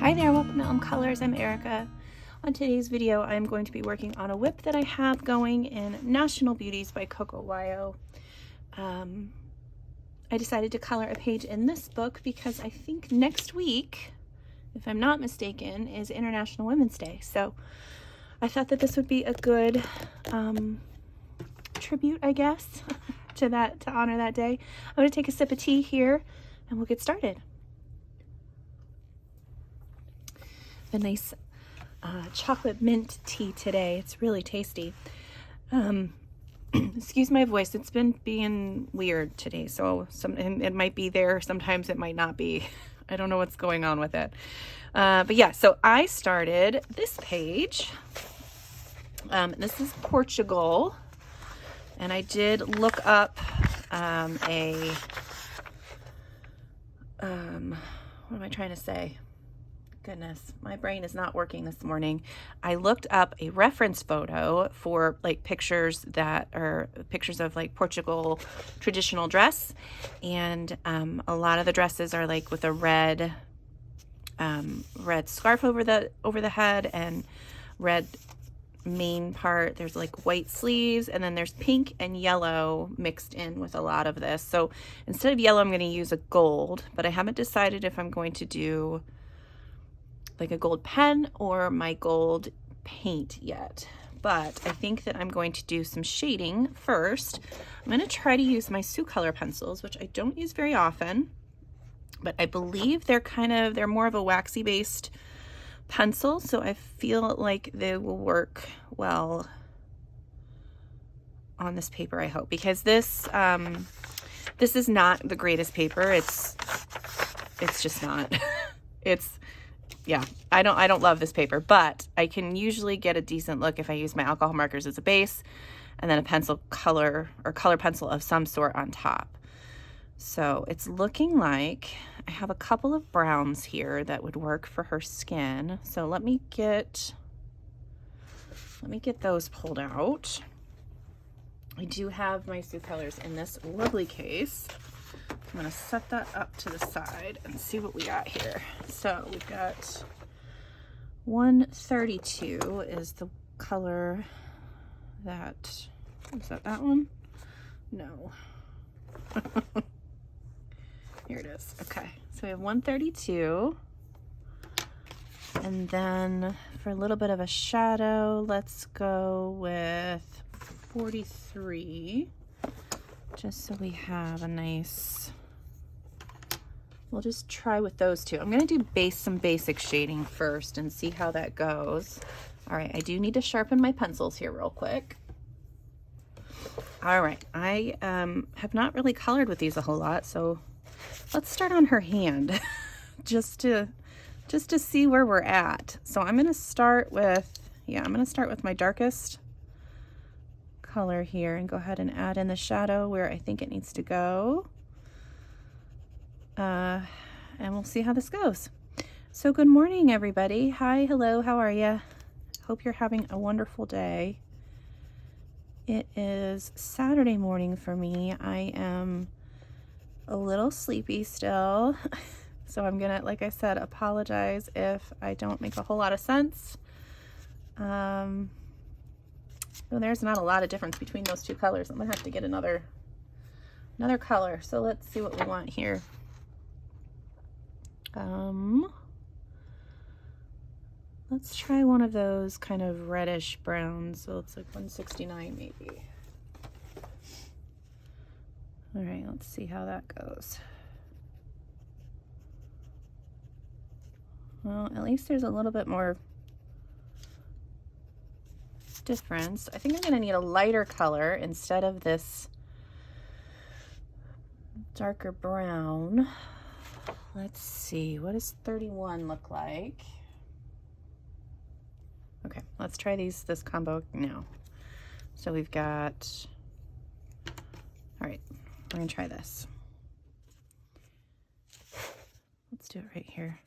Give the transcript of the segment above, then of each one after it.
Hi there, welcome to Colors. I'm Erica. On today's video, I'm going to be working on a whip that I have going in National Beauties by Coco Wyo. I decided to color a page in this book because I think next week, if I'm not mistaken, is International Women's Day. So I thought that this would be a good tribute, I guess, to honor that day. I'm going to take a sip of tea here and we'll get started. A nice chocolate mint tea today. It's really tasty. Excuse my voice. It's been being weird today, so it might be there. Sometimes it might not be. I don't know what's going on with it. But yeah, so I started this page. This is Portugal, and I did look up what am I trying to say? Goodness, my brain is not working this morning. I looked up a reference photo for like pictures that are pictures of like Portugal traditional dress, and a lot of the dresses are like with a red scarf over the head and red main part. There's like white sleeves, and then there's pink and yellow mixed in with a lot of this. So instead of yellow, I'm going to use a gold, but I haven't decided if I'm going to do like a gold pen or my gold paint yet, but I think that I'm going to do some shading first. I'm going to try to use my Soucolor pencils, which I don't use very often, but I believe they're more of a waxy based pencil, so I feel like they will work well on this paper, I hope, because this is not the greatest paper. It's just not. Yeah, I don't love this paper, but I can usually get a decent look if I use my alcohol markers as a base and then a pencil color or color pencil of some sort on top. So it's looking like I have a couple of browns here that would work for her skin. So let me get those pulled out. I do have my Soucolors in this lovely case. I'm going to set that up to the side and see what we got here. So we've got 132 is the color that, is that one? No. Here it is. Okay, so we have 132. And then for a little bit of a shadow, let's go with 43. Just so we have a nice, we'll just try with those two. I'm going to do some basic shading first and see how that goes. All right, I do need to sharpen my pencils here real quick. All right, I have not really colored with these a whole lot, so let's start on her hand just to see where we're at. So I'm going to start with, my darkest color here and go ahead and add in the shadow where I think it needs to go. And we'll see how this goes. So good morning, everybody. Hi, hello, how are you? Hope you're having a wonderful day. It is Saturday morning for me. I am a little sleepy still. So I'm gonna, like I said, apologize if I don't make a whole lot of sense. Well, there's not a lot of difference between those two colors. I'm gonna have to get another color. So let's see what we want here. Let's try one of those kind of reddish browns. So it's like 169 maybe. All right, let's see how that goes. Well, at least there's a little bit more difference. I think I'm gonna need a lighter color instead of this darker brown. Let's see, what does 31 look like? Okay, let's try this combo now. So we've got, all right, we're gonna try this. Let's do it right here.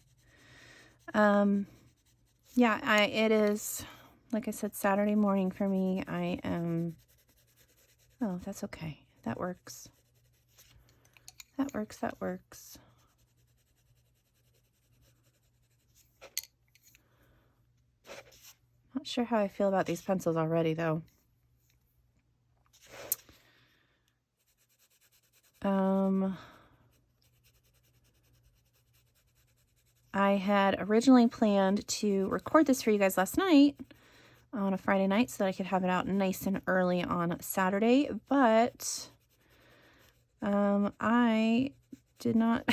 Yeah, it is, like I said, Saturday morning for me. Oh, that's okay. That works. That works. Not sure how I feel about these pencils already, though. I had originally planned to record this for you guys last night on a Friday night so that I could have it out nice and early on Saturday, but I did not,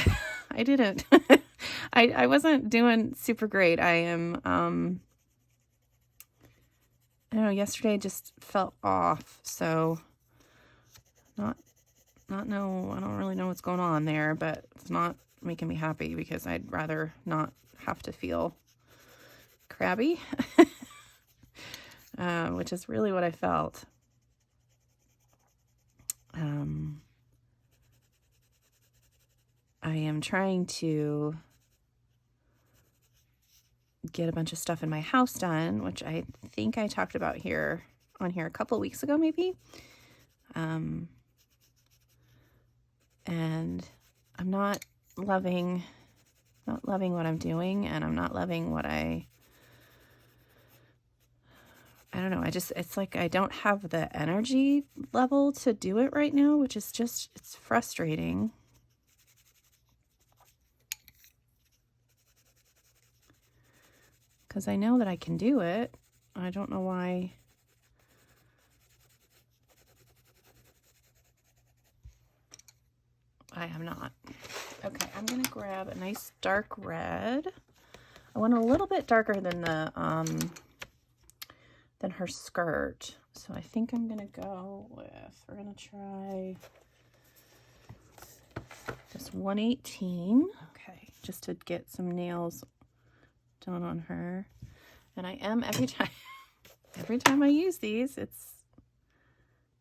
I didn't. I wasn't doing super great. I am, I don't know, yesterday just felt off, so I don't really know what's going on there, but it's not making me happy because I'd rather not have to feel crabby, which is really what I felt. I am trying to get a bunch of stuff in my house done, which I think I talked about on here a couple weeks ago, maybe. And I'm not loving what I'm doing, and I'm not loving what I don't know. It's like I don't have the energy level to do it right now, which is it's frustrating. Because I know that I can do it. I don't know why. I am not. Okay, I'm gonna grab a nice dark red. I want a little bit darker than than her skirt. So I think I'm gonna go with, we're gonna try just 118. Okay, just to get some nails done on her. And I am every time I use these, it's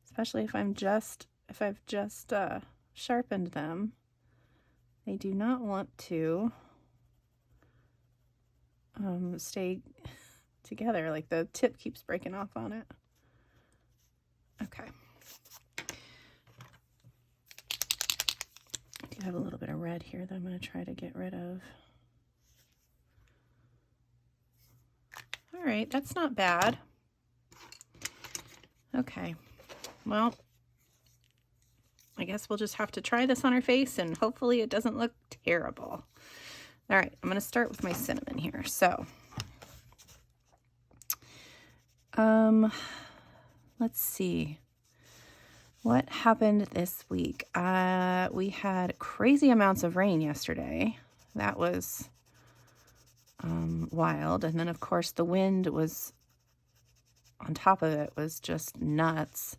especially if I've just sharpened them, they do not want to stay together. Like the tip keeps breaking off on it. Okay. I do have a little bit of red here that I'm going to try to get rid of. All right, that's not bad. Okay, well, I guess we'll just have to try this on her face and hopefully it doesn't look terrible. All right, I'm going to start with my cinnamon here. So, let's see. What happened this week? We had crazy amounts of rain yesterday. That was wild. And then, of course, the wind was on top of it was just nuts.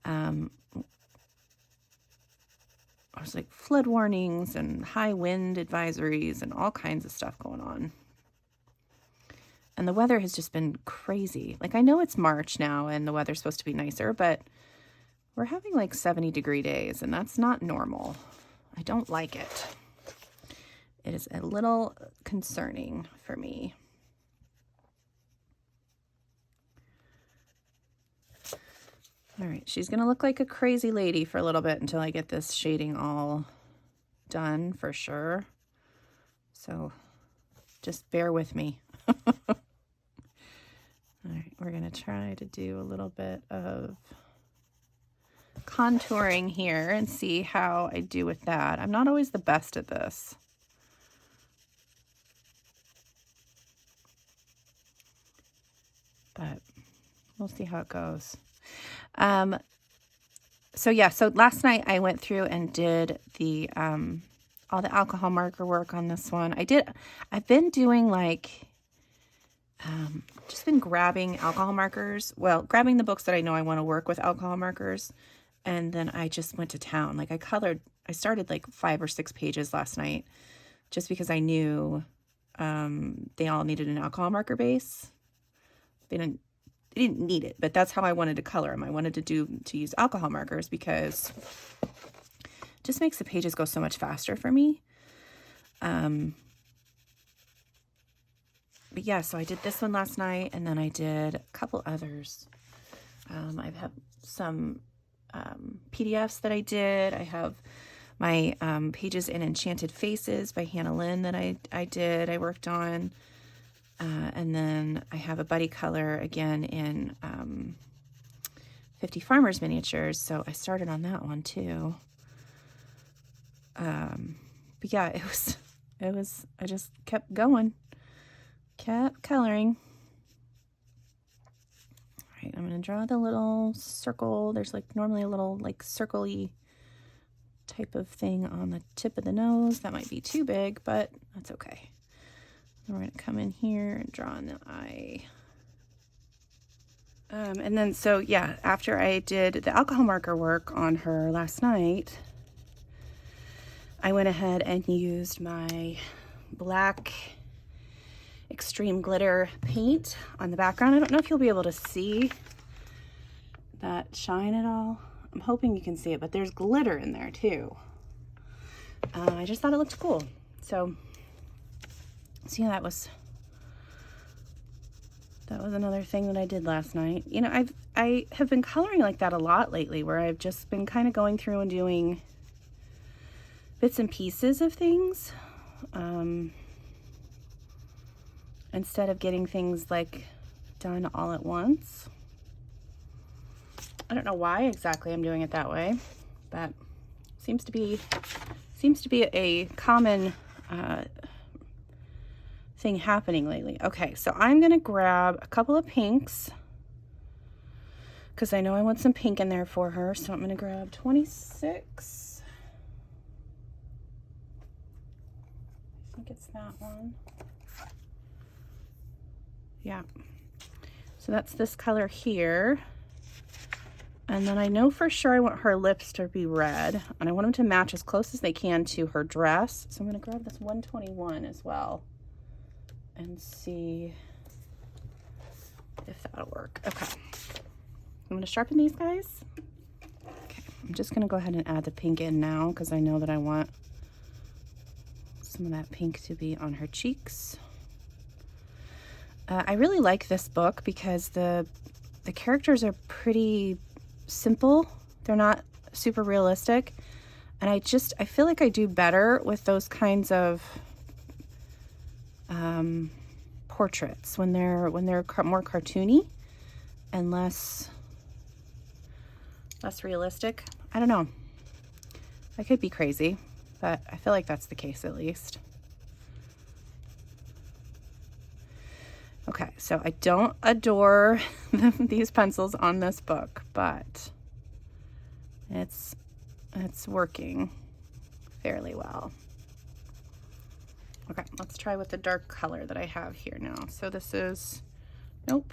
There was like flood warnings and high wind advisories and all kinds of stuff going on. And the weather has just been crazy. Like, I know it's March now and the weather's supposed to be nicer, but we're having like 70-degree days, and that's not normal. I don't like it. It is a little concerning for me. All right, she's going to look like a crazy lady for a little bit until I get this shading all done for sure. So just bear with me. All right, we're going to try to do a little bit of contouring here and see how I do with that. I'm not always the best at this. But we'll see how it goes. So last night I went through and did the all the alcohol marker work on this one. I've been doing like just been grabbing alcohol markers. Well, grabbing the books that I know I want to work with alcohol markers, and then I just went to town. Like I started like 5 or 6 pages last night just because I knew they all needed an alcohol marker base. They didn't need it, but that's how I wanted to color them. I wanted to use alcohol markers because it just makes the pages go so much faster for me. But yeah, so I did this one last night, and then I did a couple others. I have some PDFs that I did. I have my pages in Enchanted Faces by Hannah Lynn that I worked on. And then I have a buddy color again in 50 Farmers Miniatures, so I started on that one too. But yeah, I just kept going, kept coloring. All right, I'm gonna draw the little circle. There's like normally a little like circle-y type of thing on the tip of the nose. That might be too big, but that's okay. Then we're gonna come in here and draw in the eye. And then, so yeah, after I did the alcohol marker work on her last night, I went ahead and used my black extreme glitter paint on the background. I don't know if you'll be able to see that shine at all. I'm hoping you can see it, but there's glitter in there too. I just thought it looked cool. So yeah, that was another thing that I did last night. You know, I have been coloring like that a lot lately, where I've just been kind of going through and doing bits and pieces of things, instead of getting things like done all at once. I don't know why exactly I'm doing it that way, but seems to be a common thing happening lately. Okay, so I'm gonna grab a couple of pinks because I know I want some pink in there for her. So I'm gonna grab 26. I think it's that one. Yeah. So that's this color here. And then I know for sure I want her lips to be red, and I want them to match as close as they can to her dress. So I'm gonna grab this 121 as well and see if that'll work. Okay. I'm gonna sharpen these guys. Okay, I'm just gonna go ahead and add the pink in now because I know that I want some of that pink to be on her cheeks. I really like this book because the characters are pretty simple. They're not super realistic, and I feel like I do better with those kinds of portraits when they're more cartoony and less realistic. I don't know. I could be crazy, but I feel like that's the case at least. Okay, so I don't adore these pencils on this book, but it's working fairly well. Okay, let's try with the dark color that I have here now. So this is, nope,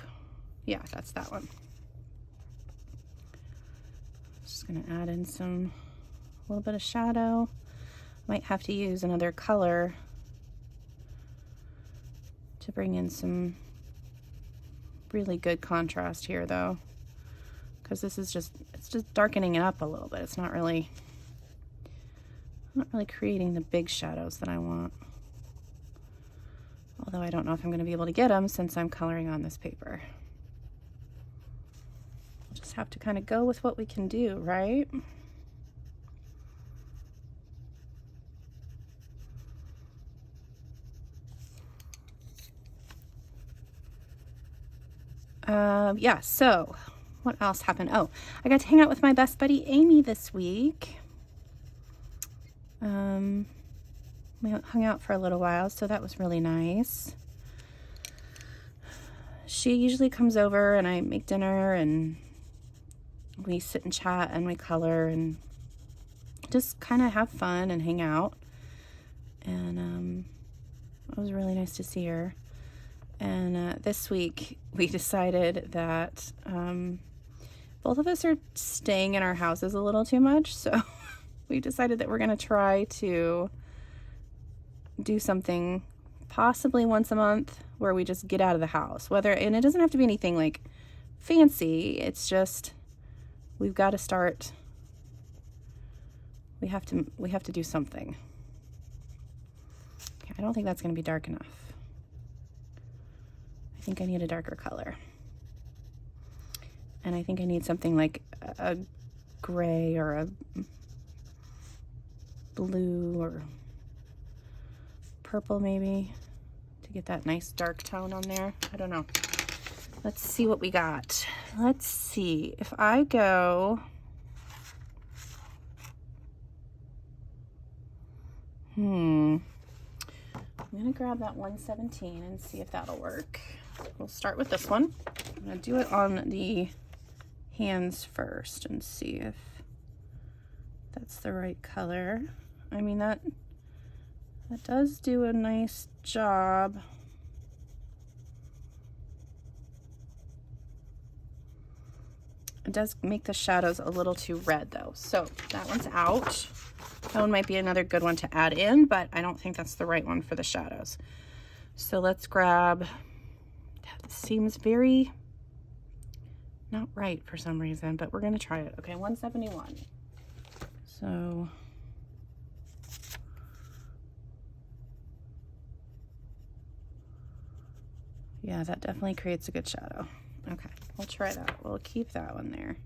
yeah, that's that one. Just gonna add in a little bit of shadow. Might have to use another color to bring in some really good contrast here though, because this is it's just darkening it up a little bit. It's not really creating the big shadows that I want. Although I don't know if I'm going to be able to get them since I'm coloring on this paper. We'll just have to kind of go with what we can do, right? Yeah, so what else happened? Oh, I got to hang out with my best buddy Amy this week. We hung out for a little while, so that was really nice. She usually comes over and I make dinner and we sit and chat and we color and just kind of have fun and hang out. And it was really nice to see her. And this week we decided that both of us are staying in our houses a little too much, so we decided that we're going to try to do something possibly once a month where we just get out of the house. And it doesn't have to be anything like fancy. It's just we've got to start. We have to do something. Okay, I don't think that's going to be dark enough. I think I need a darker color. And I think I need something like a gray or a blue or purple maybe to to get that nice dark tone on there. I don't know. Let's see what we got. Let's see if I go. I'm gonna grab that 117 and see if that'll work. We'll start with this one. I'm gonna do it on the hands first and see if that's the right color. I mean, that does do a nice job. It does make the shadows a little too red though. So that one's out. That one might be another good one to add in, but I don't think that's the right one for the shadows. So let's grab, that seems very not right for some reason, but we're gonna try it. Okay, 171. So yeah, that definitely creates a good shadow. Okay, we'll try that. We'll keep that one there.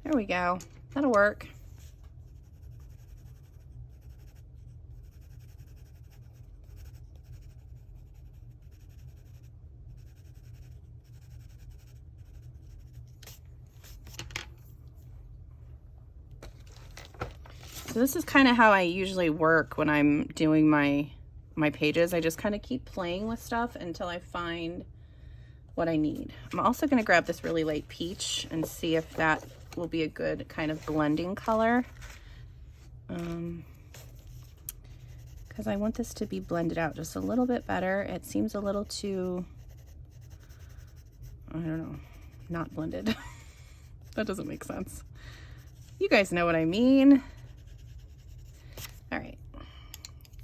There we go. That'll work. So this is kind of how I usually work when I'm doing my pages. I just kind of keep playing with stuff until I find what I need. I'm also going to grab this really light peach and see if that will be a good kind of blending color. Because I want this to be blended out just a little bit better. It seems a little too, I don't know, not blended. That doesn't make sense. You guys know what I mean. All right.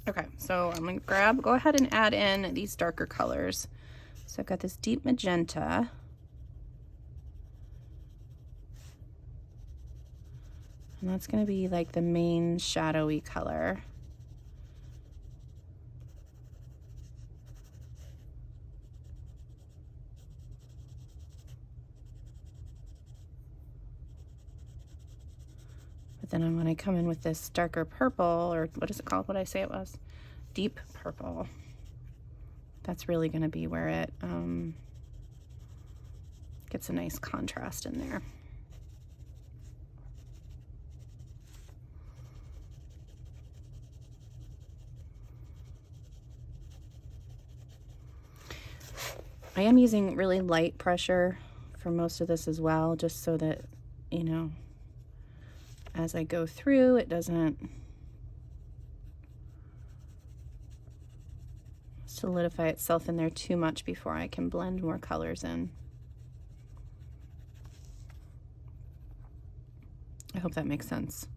Okay, so I'm gonna go ahead and add in these darker colors. So I've got this deep magenta. And that's gonna be like the main shadowy color. But then I'm gonna come in with this darker purple, or what is it called? What did I say it was? Deep purple. That's really gonna be where it gets a nice contrast in there. I am using really light pressure for most of this as well, just so that, you know, as I go through, it doesn't solidify itself in there too much before I can blend more colors in. I hope that makes sense.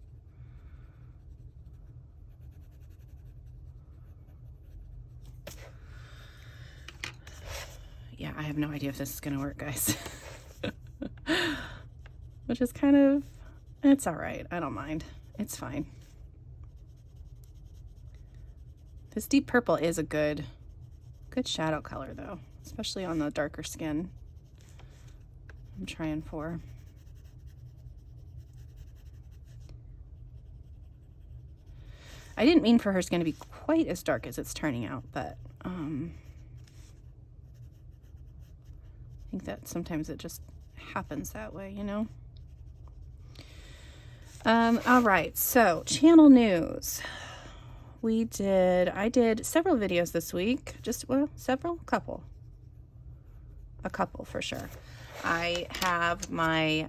Yeah, I have no idea if this is gonna work, guys. Which is kind of, it's all right. I don't mind. It's fine. This deep purple is a good shadow color though, especially on the darker skin I'm trying for. I didn't mean for her skin to be quite as dark as it's turning out, but I think that sometimes it just happens that way, you know? All right, so channel news. I did several videos this week. A couple for sure. I have my,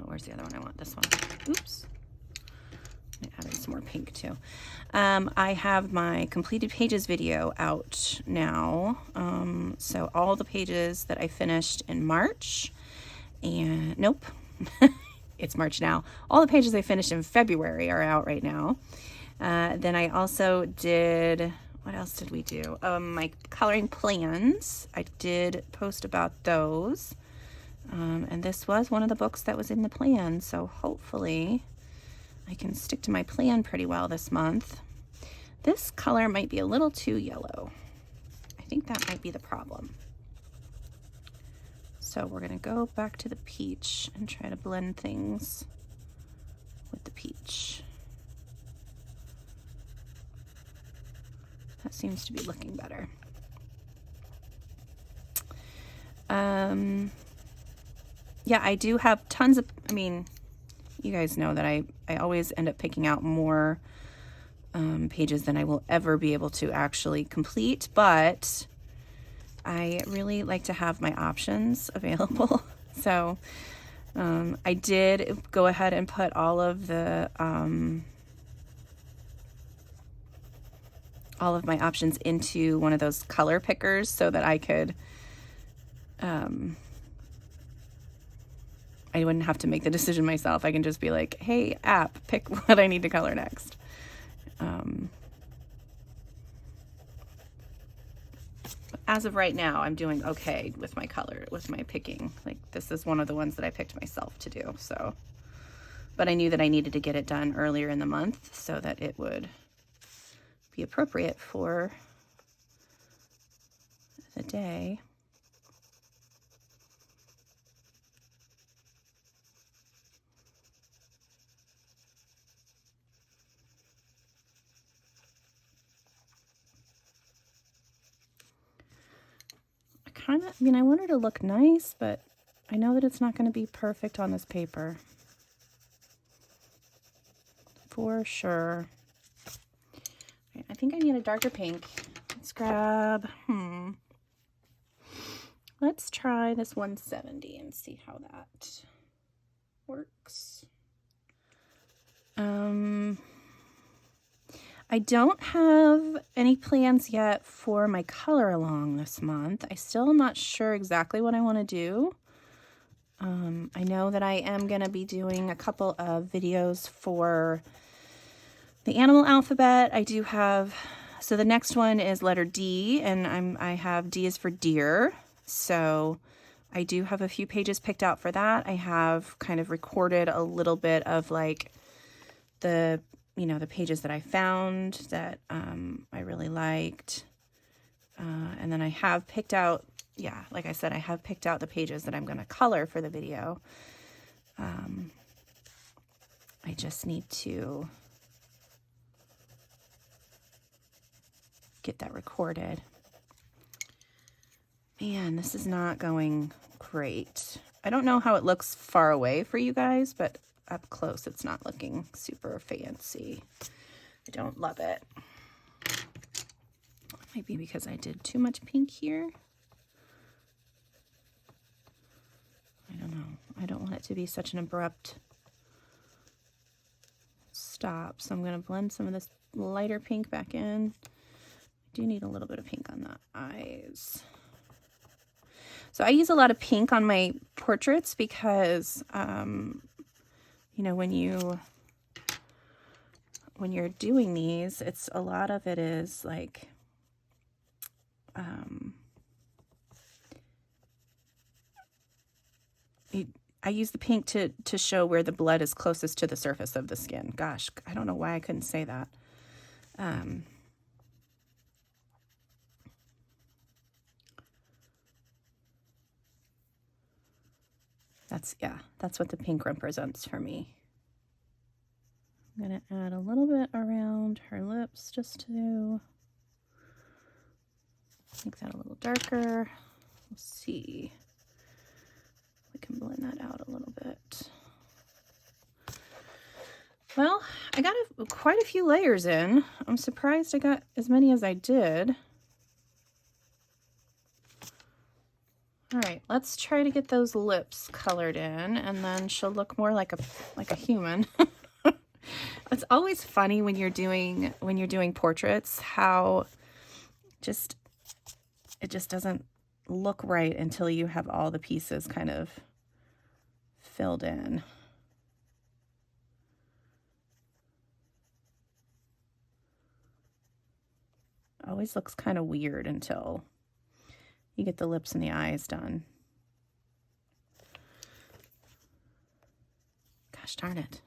where's the other one I want? This one. Oops. I added some more pink too. I have my completed pages video out now. So all the pages that I finished in March, and nope, it's March now. All the pages I finished in February are out right now. Then I also did, what else did we do? My coloring plans. I did post about those. And this was one of the books that was in the plan. So hopefully I can stick to my plan pretty well this month. This color might be a little too yellow. I think that might be the problem. So we're gonna go back to the peach and try to blend things with the peach. That seems to be looking better. Yeah, I do have tons of, I mean, you guys know that I always end up picking out more pages than I will ever be able to actually complete, but I really like to have my options available. So I did go ahead and put all of my options into one of those color pickers so that I could I wouldn't have to make the decision myself. I can just be like, hey, app, pick what I need to color next. As of right now, I'm doing okay with my color, with my picking. Like, this is one of the ones that I picked myself to do, so. But I knew that I needed to get it done earlier in the month so that it would be appropriate for the day. I mean, I want her to look nice, but I know that it's not going to be perfect on this paper. For sure. Okay, I think I need a darker pink. Let's grab, let's try this 170 and see how that works. I don't have any plans yet for my color along this month. I still am not sure exactly what I want to do. I know that I am going to be doing a couple of videos for the animal alphabet. I do have, so the next one is letter D, and I have D is for deer. So I do have a few pages picked out for that. I have kind of recorded a little bit of like the pages that I found that I really liked. And then I have picked out, yeah, like I said, I have picked out the pages that I'm going to color for the video. I just need to get that recorded. Man, this is not going great. I don't know how it looks far away for you guys, but up close it's not looking super fancy. I don't love it. Might be because I did too much pink here. I don't know. I don't want it to be such an abrupt stop, so I'm going to blend some of this lighter pink back in. I do need a little bit of pink on the eyes. So I use a lot of pink on my portraits because, you know, when you're doing these, it's a lot of it is like, I use the pink to show where the blood is closest to the surface of the skin. Gosh, I don't know why I couldn't say that. That's what the pink represents for me. I'm going to add a little bit around her lips just to make that a little darker. Let's see. We can blend that out a little bit. Well, I got quite a few layers in. I'm surprised I got as many as I did. All right, let's try to get those lips colored in, and then she'll look more like a human. It's always funny when you're doing portraits how it just doesn't look right until you have all the pieces kind of filled in. Always looks kind of weird until you get the lips and the eyes done. Gosh darn it.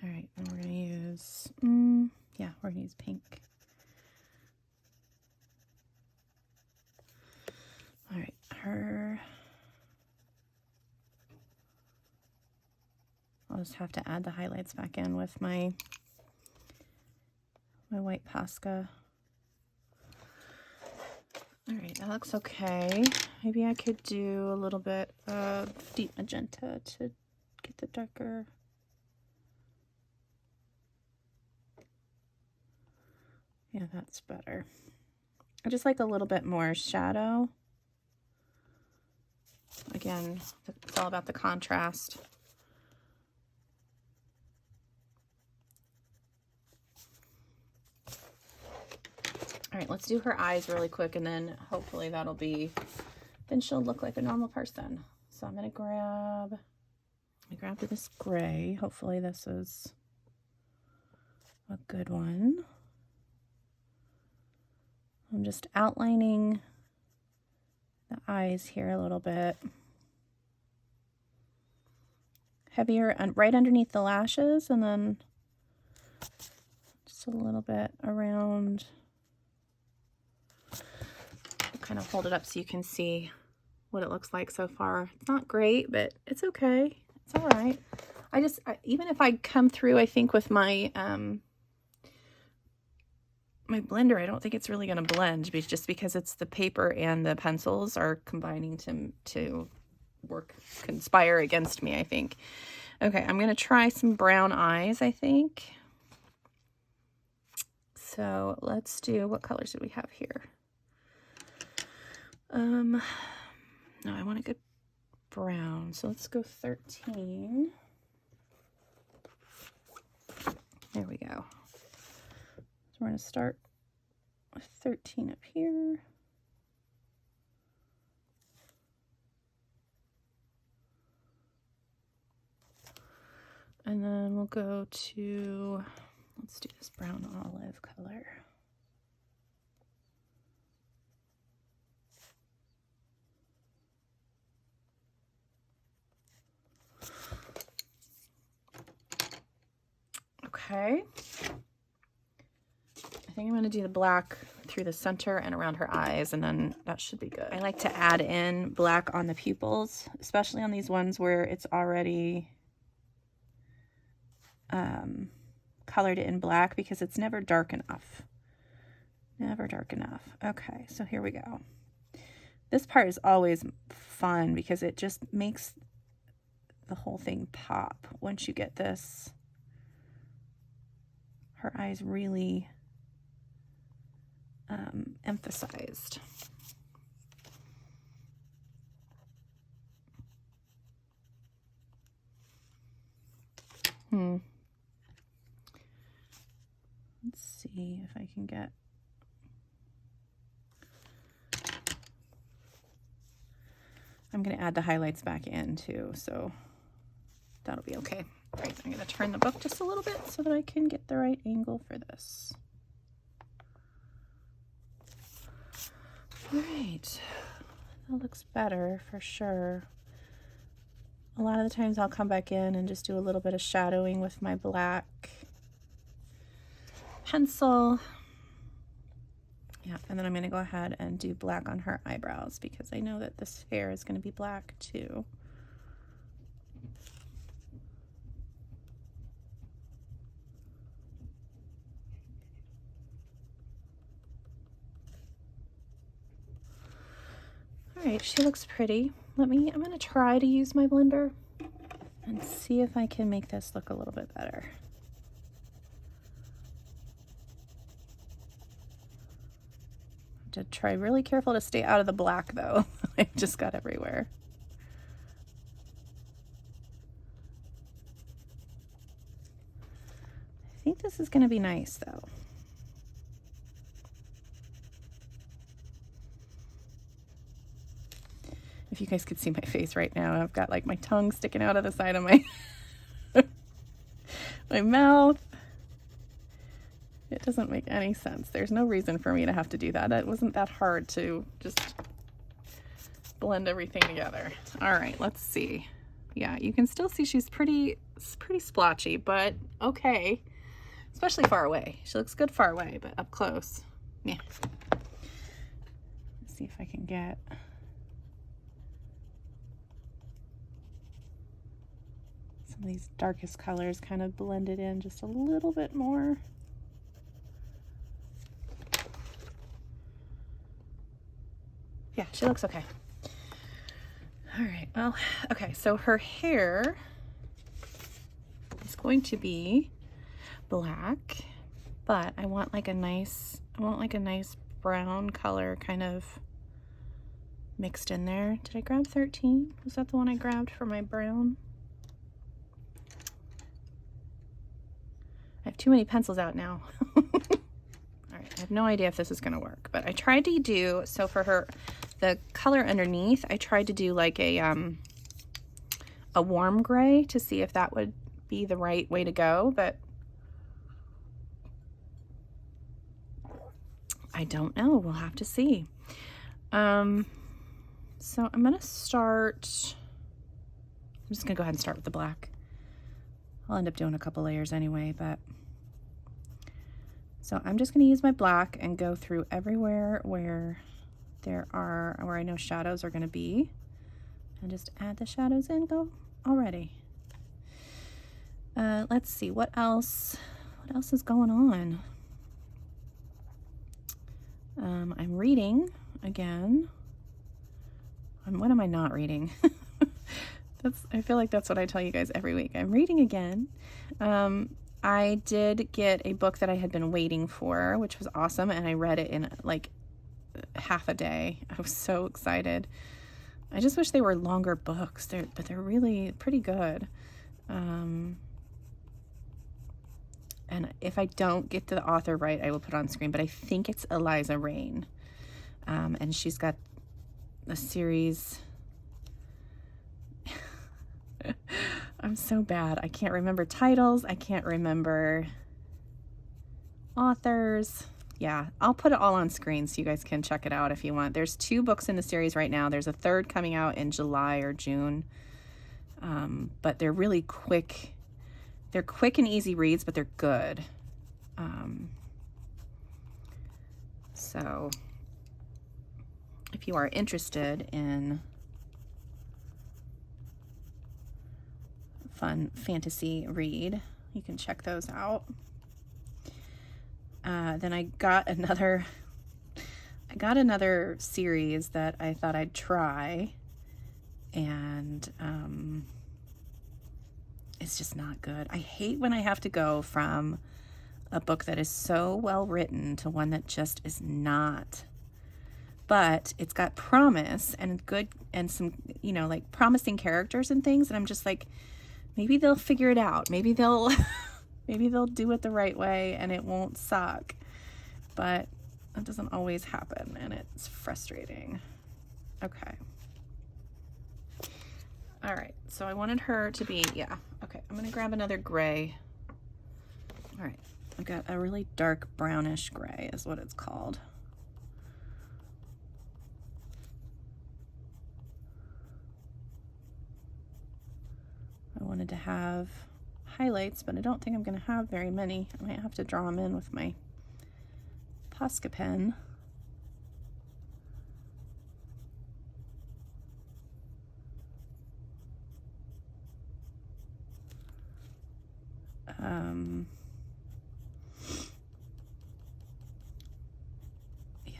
All right, Courtney's pink. All right, her. I'll just have to add the highlights back in with my white Posca. All right, that looks okay. Maybe I could do a little bit of deep magenta to get the darker. Yeah, that's better. I just like a little bit more shadow. Again, it's all about the contrast. All right, let's do her eyes really quick, and then hopefully then she'll look like a normal person. So I'm gonna grab this gray. Hopefully this is a good one. I'm just outlining the eyes here a little bit. Heavier and right underneath the lashes, and then just a little bit around. Kind of hold it up so you can see what it looks like so far. It's not great, but it's okay. It's all right. Even if I come through, I think with my my blender, I don't think it's really going to blend, just because it's the paper and the pencils are combining to conspire against me, I think. Okay, I'm going to try some brown eyes, I think. So let's do, what colors do we have here? No, I want a good brown. So let's go 13. There we go. So we're going to start with 13 up here. And then we'll go to, let's do this brown olive color. Okay. I think I'm going to do the black through the center and around her eyes, and then that should be good. I like to add in black on the pupils, especially on these ones where it's already colored in black, because it's never dark enough. Never dark enough. Okay, so here we go. This part is always fun because it just makes the whole thing pop once you get this. Her eyes really emphasized. Let's see if I can get. I'm going to add the highlights back in too, so that'll be okay. All right, I'm going to turn the book just a little bit so that I can get the right angle for this. All right, that looks better for sure. A lot of the times I'll come back in and just do a little bit of shadowing with my black pencil. Yeah, and then I'm going to go ahead and do black on her eyebrows because I know that this hair is going to be black too. All right, she looks pretty. I'm going to try to use my blender and see if I can make this look a little bit better. To try really careful to stay out of the black though. I just got everywhere. I think this is going to be nice though. If you guys could see my face right now, I've got like my tongue sticking out of the side of my my mouth. It doesn't make any sense. There's no reason for me to have to do that. It wasn't that hard to just blend everything together. All right, let's see. Yeah, you can still see she's pretty splotchy, but okay. especially far away. She looks good far away, but up close, yeah. Let's see if I can get some of these darkest colors kind of blended in just a little bit more. Yeah, she looks okay. All right, well, okay, so her hair is going to be black, but I want like a nice brown color kind of mixed in there. Did I grab 13? Was that the one I grabbed for my brown? I have too many pencils out now. All right, I have no idea if this is gonna work, but I tried to do, so for her, the color underneath, I tried to do like a warm gray to see if that would be the right way to go, but I don't know. We'll have to see. So I'm gonna start, I'm just gonna go ahead and start with the black. I'll end up doing a couple layers anyway, but so I'm just gonna use my black and go through everywhere where I know shadows are gonna be, and just add the shadows in. Go already. Let's see what else is going on. I'm reading again. What am I not reading? I feel like that's what I tell you guys every week. I'm reading again. I did get a book that I had been waiting for, which was awesome, and I read it in like half a day. I was so excited. I just wish they were longer books, but they're really pretty good. And if I don't get the author right, I will put it on screen, but I think it's Eliza Rain. And she's got a series. I'm so bad. I can't remember titles. I can't remember authors. Yeah, I'll put it all on screen so you guys can check it out if you want. There's 2 books in the series right now. There's a 3rd coming out in July or June. But they're really quick. They're quick and easy reads, but they're good. So if you are interested in fun fantasy read, you can check those out. Then I got another series that I thought I'd try, and it's just not good. I hate when I have to go from a book that is so well written to one that just is not. But it's got promise and good and some, like promising characters and things, and I'm just like, maybe they'll figure it out. Maybe they'll do it the right way and it won't suck. But that doesn't always happen, and it's frustrating. Okay. All right, so I wanted her to be, yeah. Okay, I'm gonna grab another gray. All right, I've got a really dark brownish gray is what it's called. I wanted to have highlights, but I don't think I'm gonna have very many. I might have to draw them in with my Posca pen.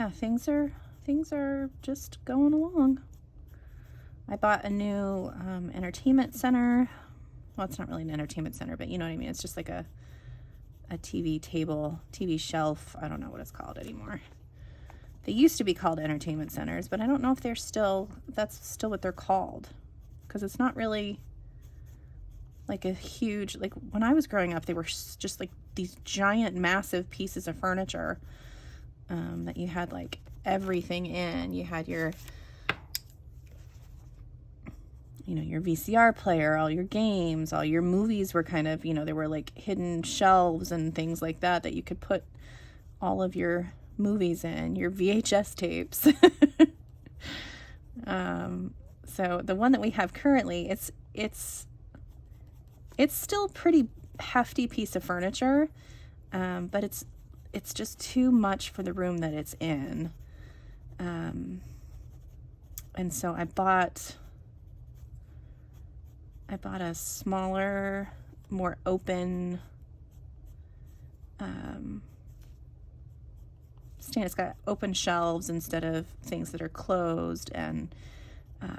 Yeah, things are just going along. I bought a new entertainment center. Well, it's not really an entertainment center, but you know what I mean. It's just like a TV table, TV shelf. I don't know what it's called anymore. They used to be called entertainment centers, but I don't know if that's still what they're called, because it's not really like a huge, like when I was growing up, they were just like these giant, massive pieces of furniture that you had like everything in. You had your VCR player, all your games, all your movies were kind of, there were like hidden shelves and things like that you could put all of your movies in, your VHS tapes. So the one that we have currently, it's still pretty hefty piece of furniture. but it's just too much for the room that it's in. And so I bought a smaller, more open stand. It's got open shelves instead of things that are closed, and I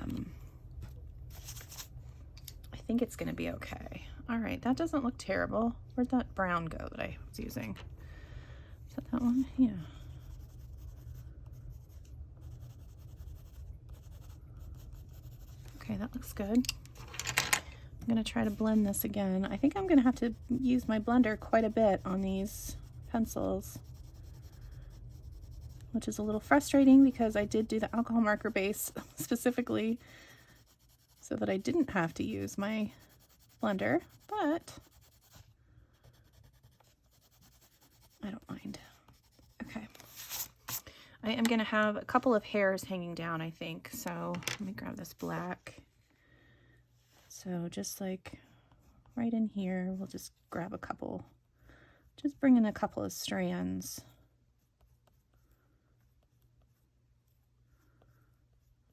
think it's going to be okay. All right, that doesn't look terrible. Where'd that brown go that I was using? Is that one? Yeah. Okay, that looks good. I'm going to try to blend this again. I think I'm going to have to use my blender quite a bit on these pencils, which is a little frustrating because I did do the alcohol marker base specifically so that I didn't have to use my blender, but I don't mind. Okay. I am going to have a couple of hairs hanging down, I think. So let me grab this black. So just like right in here, we'll just grab a couple, just bring in a couple of strands.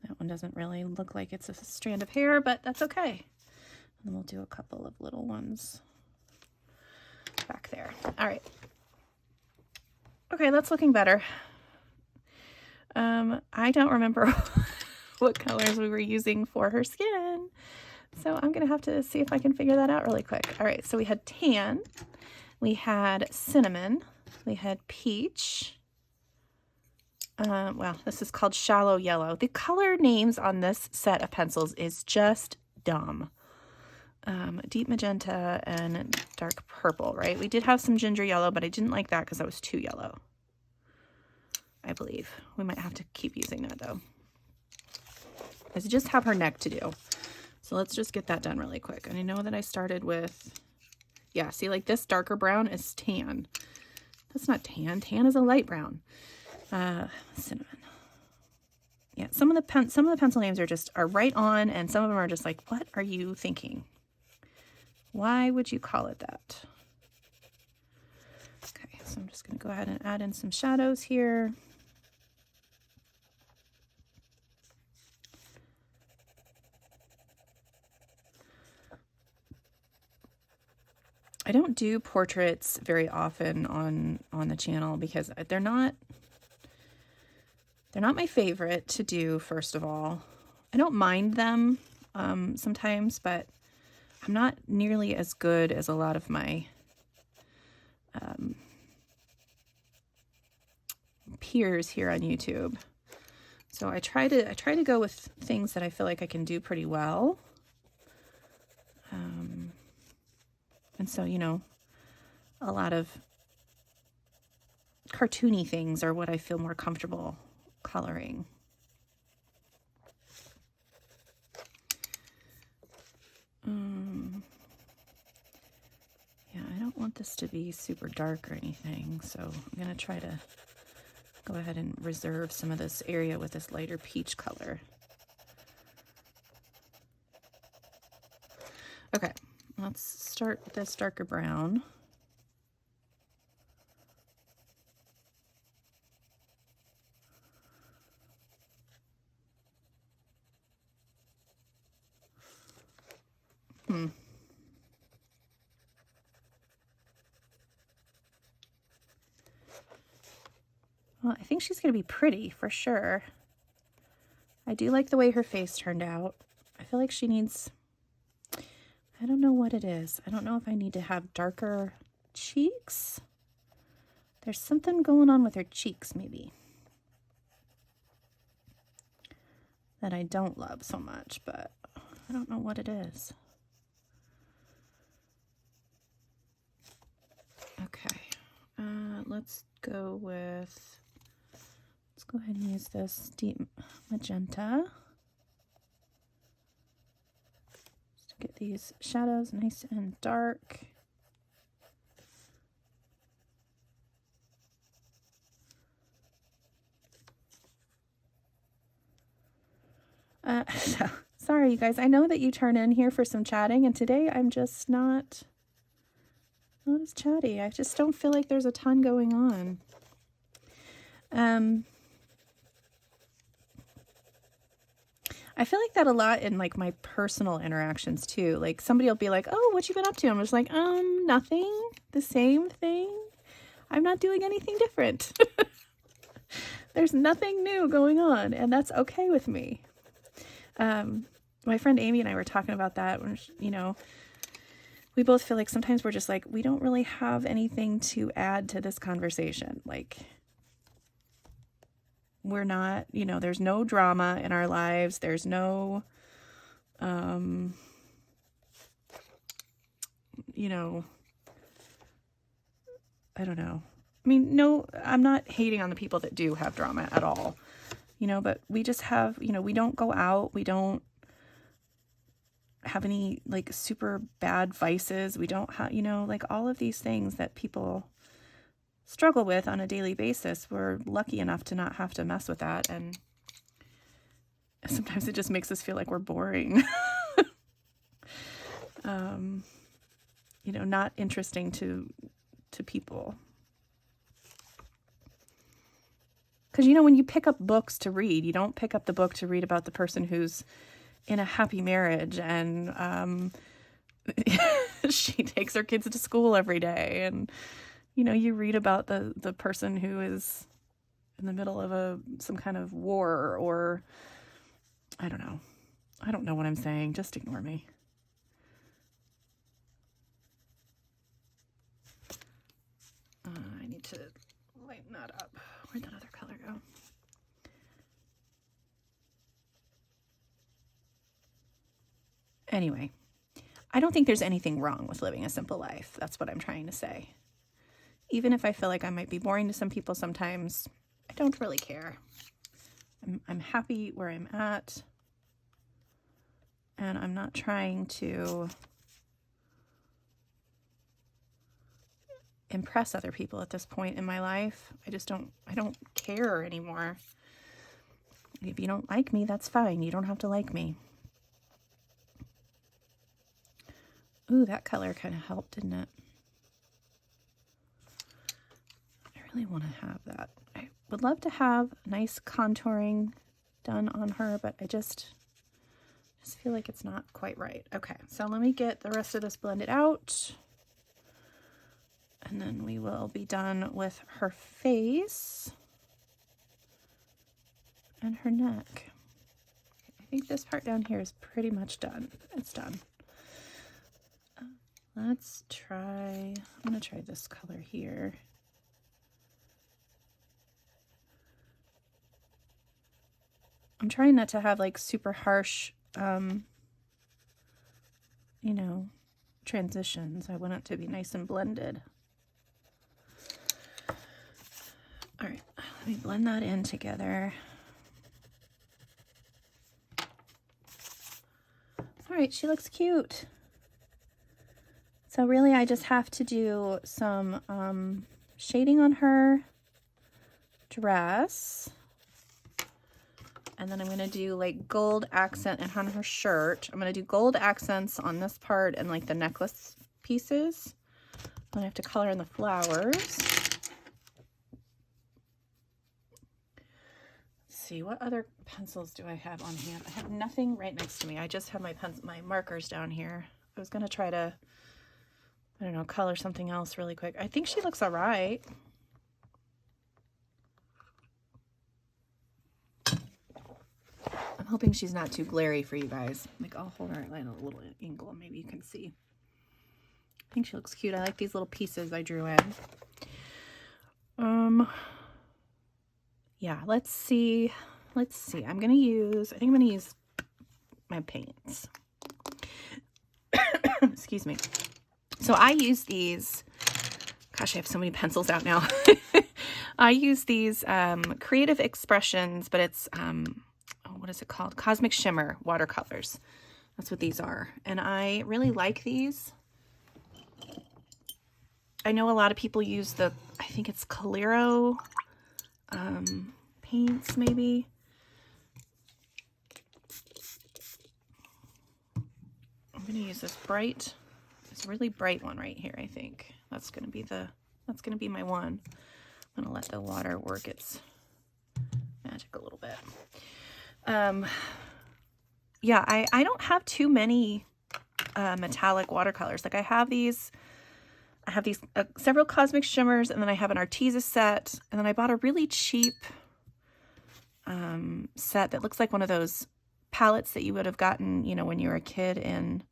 That one doesn't really look like it's a strand of hair, but that's okay. And then we'll do a couple of little ones back there. All right. Okay, that's looking better. I don't remember what colors we were using for her skin, so I'm gonna have to see if I can figure that out really quick. All right, so we had tan, we had cinnamon, we had peach. Well, this is called shallow yellow. The color names on this set of pencils is just dumb. Deep magenta and dark purple, right? We did have some ginger yellow, but I didn't like that because that was too yellow, I believe. We might have to keep using that though. I just have her neck to do. So let's just get that done really quick. And I know that I started with, yeah, see, like this darker brown is tan. That's not tan. Tan is a light brown. Cinnamon. Yeah, some of the pencil names are right on, and some of them are just like, what are you thinking? Why would you call it that? Okay, so I'm just going to go ahead and add in some shadows here. I don't do portraits very often on the channel because they're not my favorite to do, first of all. I don't mind them sometimes, but I'm not nearly as good as a lot of my peers here on YouTube. So I try to go with things that I feel like I can do pretty well. And so, you know, a lot of cartoony things are what I feel more comfortable coloring. Yeah, I don't want this to be super dark or anything, so I'm going to try to go ahead and reserve some of this area with this lighter peach color. Okay, let's start with this darker brown. Well, I think she's going to be pretty for sure. I do like the way her face turned out. I feel like she needs, I don't know what it is. I don't know if I need to have darker cheeks. There's something going on with her cheeks maybe that I don't love so much, but I don't know what it is. Okay, let's go ahead and use this deep magenta. Just to get these shadows nice and dark. So, sorry you guys, I know that you turn in here for some chatting, and today I'm just not Not as chatty. I just don't feel like there's a ton going on. I feel like that a lot in like my personal interactions too. Like somebody will be like, "Oh, what you been up to?" I'm just like, nothing. The same thing. I'm not doing anything different." There's nothing new going on, and that's okay with me. My friend Amy and I were talking about that when, you know, we both feel like sometimes we're just like, we don't really have anything to add to this conversation. Like, we're not, you know, there's no drama in our lives. There's no, you know, I don't know. I mean, no, I'm not hating on the people that do have drama at all, you know, but we just have, you know, we don't go out. We don't have any like super bad vices. We don't have, you know, like all of these things that people struggle with on a daily basis. We're lucky enough to not have to mess with that. And sometimes it just makes us feel like we're boring. You know, not interesting to people. Because, you know, when you pick up books to read, you don't pick up the book to read about the person who's in a happy marriage and she takes her kids to school every day. And, you know, you read about the person who is in the middle of some kind of war, or I don't know. I don't know what I'm saying. Just ignore me. I need to lighten that up. Where'd that other color go? Anyway, I don't think there's anything wrong with living a simple life. That's what I'm trying to say. Even if I feel like I might be boring to some people sometimes, I don't really care. I'm happy where I'm at. And I'm not trying to impress other people at this point in my life. I don't care anymore. If you don't like me, that's fine. You don't have to like me. Ooh, that color kind of helped, didn't it? I really want to have that. I would love to have nice contouring done on her, but I just feel like it's not quite right. Okay, so let me get the rest of this blended out. And then we will be done with her face and her neck. I think this part down here is pretty much done. It's done. Let's try, I'm going to try this color here. I'm trying not to have like super harsh, you know, transitions. I want it to be nice and blended. All right, let me blend that in together. All right, she looks cute. So really I just have to do some shading on her dress. And then I'm going to do like gold accent and on her shirt. I'm going to do gold accents on this part and like the necklace pieces. I'm going to have to color in the flowers. Let's see, what other pencils do I have on hand? I have nothing right next to me. I just have my markers down here. I was going to try to, I don't know, color something else really quick. I think she looks all right. I'm hoping she's not too glary for you guys. Like, I'll hold her at a little angle. Maybe you can see. I think she looks cute. I like these little pieces I drew in. Yeah, let's see. Let's see. I think I'm going to use my paints. Excuse me. So I use these, gosh, I have so many pencils out now. I use these Creative Expressions, but it's, what is it called? Cosmic Shimmer watercolors. That's what these are. And I really like these. I know a lot of people use the, I think it's Colero paints maybe. I'm going to use this a really bright one right here, I think. That's gonna be my one. I'm gonna let the water work its magic a little bit. Yeah, I don't have too many metallic watercolors. Like I have these several Cosmic Shimmers, and then I have an Arteza set, and then I bought a really cheap set that looks like one of those palettes that you would have gotten, you know, when you were a kid in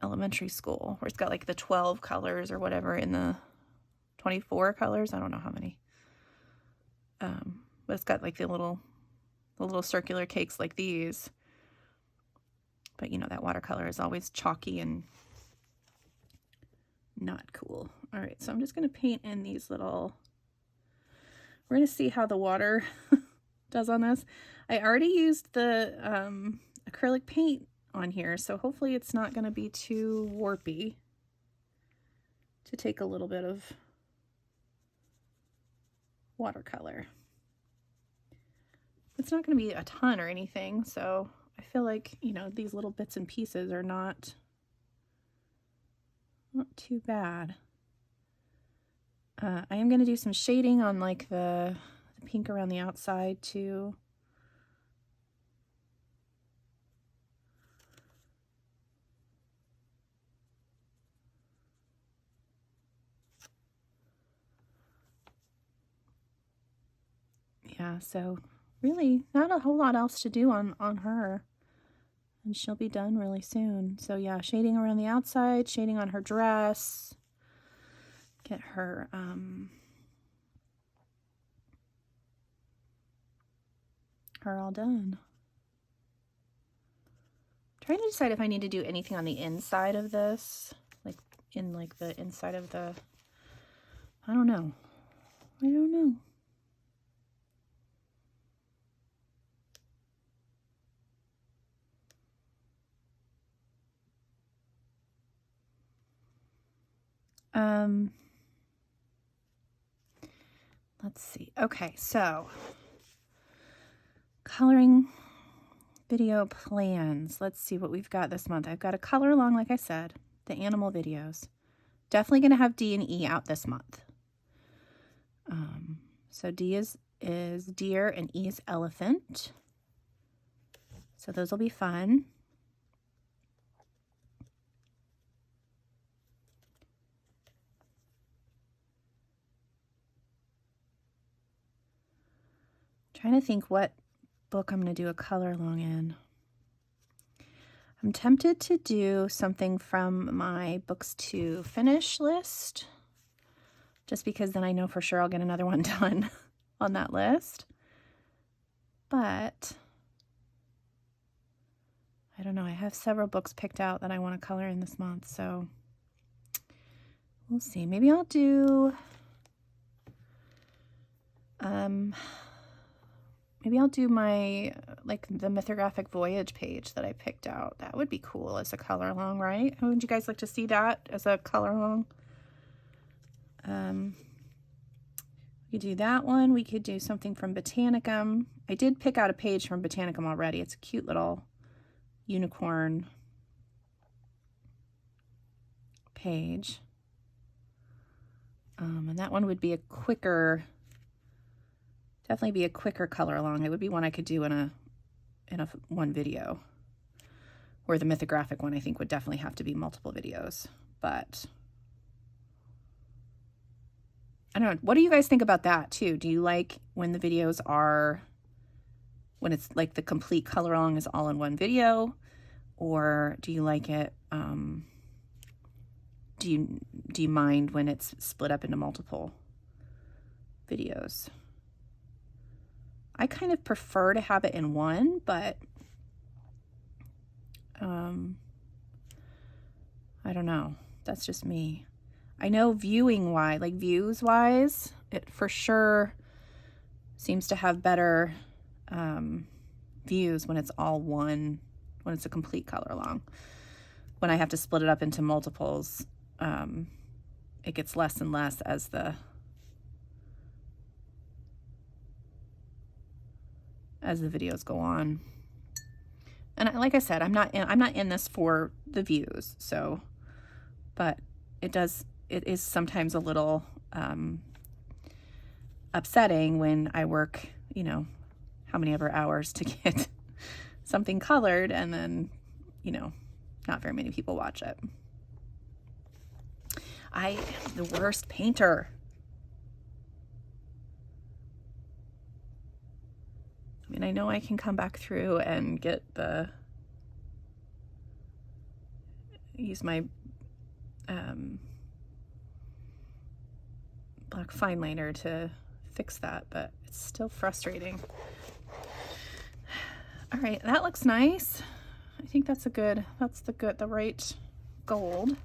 elementary school, where it's got like the 12 colors or whatever in the 24 colors. I don't know how many. But it's got like the little circular cakes like these. But you know, that watercolor is always chalky and not cool. All right, so I'm just going to paint in these little, we're going to see how the water does on this. I already used the acrylic paint on here, so hopefully it's not going to be too warpy to take a little bit of watercolor. It's not going to be a ton or anything, so I feel like, you know, these little bits and pieces are not too bad. I am going to do some shading on like the pink around the outside too. Yeah, so really not a whole lot else to do on her, and she'll be done really soon. So yeah, shading around the outside, shading on her dress, get her all done. Trying to decide if I need to do anything on the inside of this, like in like the inside of the, I don't know. Let's see. Okay, so coloring video plans. Let's see what we've got this month. I've got a color along, like I said, the animal videos. Definitely going to have D and E out this month. So D is deer and E is elephant. So those will be fun. Trying to think what book I'm going to do a color along in. I'm tempted to do something from my books to finish list, just because then I know for sure I'll get another one done on that list. But I don't know. I have several books picked out that I want to color in this month, so we'll see. Maybe I'll do my, like, the Mythographic Voyage page that I picked out. That would be cool as a color along, right? Would you guys like to see that as a color along? We could do that one. We could do something from Botanicum. I did pick out a page from Botanicum already. It's a cute little unicorn page. And that one would be a quicker, definitely be a quicker color along. It would be one I could do in a one video, where the Mythographic one I think would definitely have to be multiple videos. But I don't know. What do you guys think about that too? Do you like when the videos are, when it's like the complete color along is all in one video, or do you like it? Do you mind when it's split up into multiple videos? I kind of prefer to have it in one, but I don't know. That's just me. I know viewing wise, like views wise, it for sure seems to have better views when it's all one, when it's a complete color along. When I have to split it up into multiples, it gets less and less as the videos go on. And like I said, I'm not in this for the views. So, but it is sometimes a little upsetting when I work, you know, how many ever hours to get something colored, and then, you know, not very many people watch it. I am the worst painter. I mean, I know I can come back through and use my black fine liner to fix that, but it's still frustrating. All right, that looks nice. I think that's the right gold.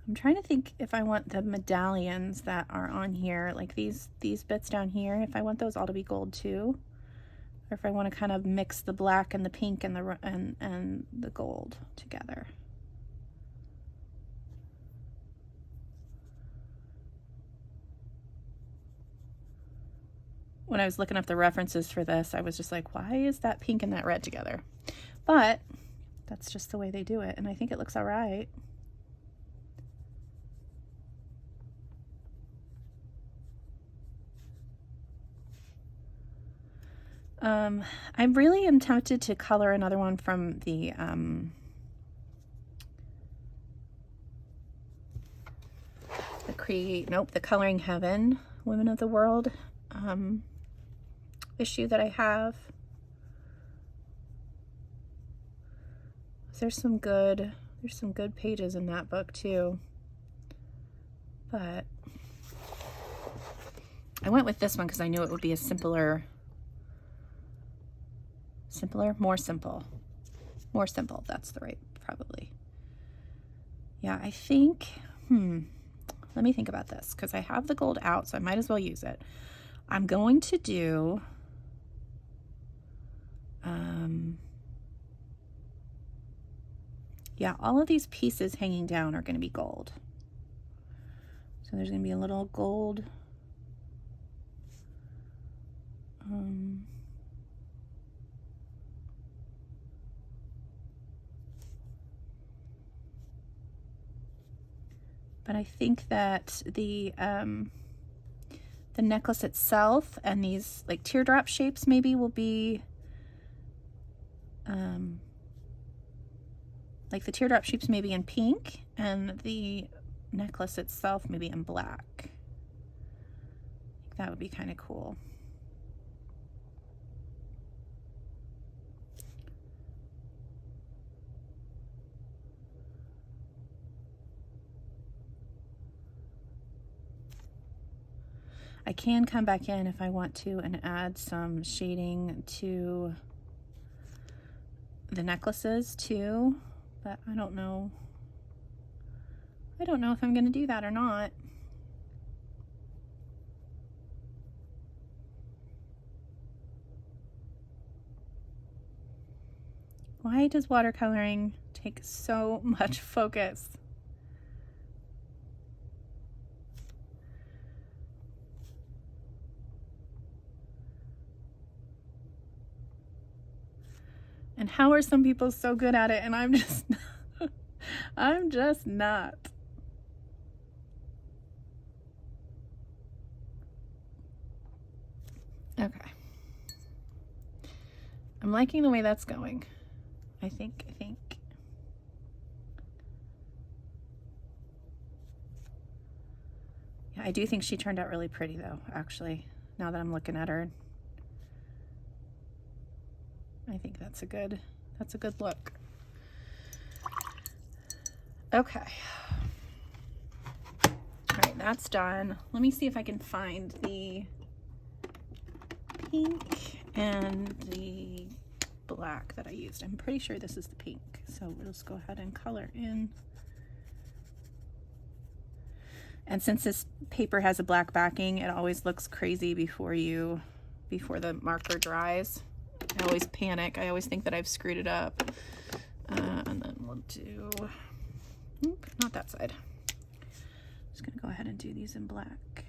I'm trying to think if I want the medallions that are on here, like these bits down here, if I want those all to be gold too, or if I want to kind of mix the black and the pink and the gold together. When I was looking up the references for this, I was just like, why is that pink and that red together? But that's just the way they do it, and I think it looks all right. I really am tempted to color another one from the Coloring Heaven Women of the World issue that I have. There's some good pages in that book too. But I went with this one because I knew it would be a more simple, that's the right, probably. Yeah, I think, let me think about this, because I have the gold out, so I might as well use it. I'm going to do, yeah, all of these pieces hanging down are going to be gold. So there's going to be a little gold, but I think that the necklace itself and these like teardrop shapes maybe will be like the teardrop shapes maybe in pink, and the necklace itself maybe in black. I think that would be kind of cool. I can come back in if I want to and add some shading to the necklaces too, but I don't know if I'm going to do that or not. Why does watercoloring take so much focus? And how are some people so good at it and I'm just I'm just not. Okay. I'm liking the way that's going. I think. Yeah, I do think she turned out really pretty though, actually, now that I'm looking at her. I think that's a good look. Okay. All right, that's done. Let me see if I can find the pink and the black that I used. I'm pretty sure this is the pink. So we'll just go ahead and color in. And since this paper has a black backing, it always looks crazy before the marker dries. I always panic. I always think that I've screwed it up. And then we'll do, not that side. just gonna go ahead and do these in black.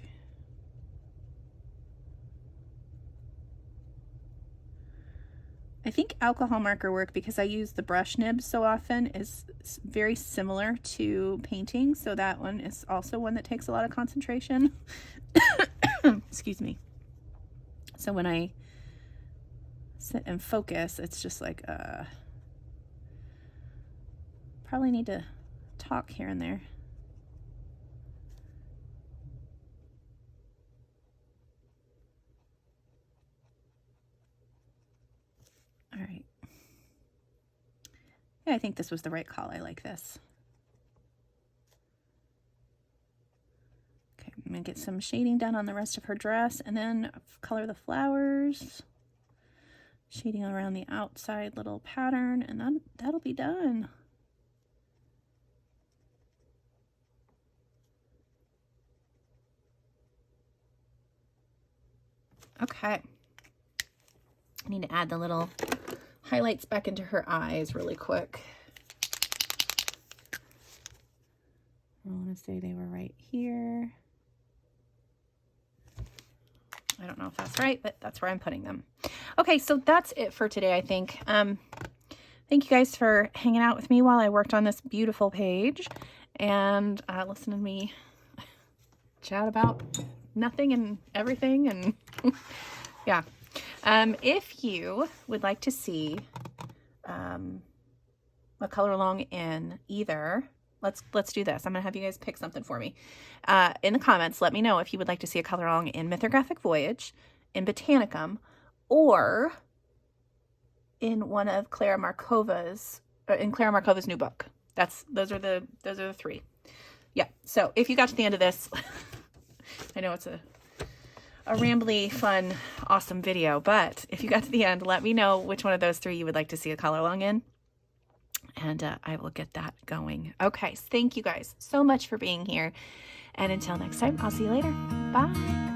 I think alcohol marker work, because I use the brush nibs so often, is very similar to painting. So that one is also one that takes a lot of concentration. Excuse me. So when I sit and focus, it's just like, probably need to talk here and there. All right. Yeah, I think this was the right call. I like this. Okay, I'm gonna get some shading done on the rest of her dress and then color the flowers. Shading around the outside little pattern, and then that'll be done. Okay. I need to add the little highlights back into her eyes really quick. I want to say they were right here. I don't know if that's right, but that's where I'm putting them. Okay, so that's it for today, I think. Thank you guys for hanging out with me while I worked on this beautiful page and listening to me chat about nothing and everything. And yeah. If you would like to see a color along in either, let's do this. I'm gonna have you guys pick something for me. In the comments, let me know if you would like to see a color along in Mythographic Voyage, in Botanicum, or in one of Clara Markova's, in Clara Markova's new book. Those are the three. Yeah. So if you got to the end of this, I know it's a rambly, fun, awesome video, but if you got to the end, let me know which one of those three you would like to see a color along in, and I will get that going. Okay, so thank you guys so much for being here, and until next time, I'll see you later. Bye.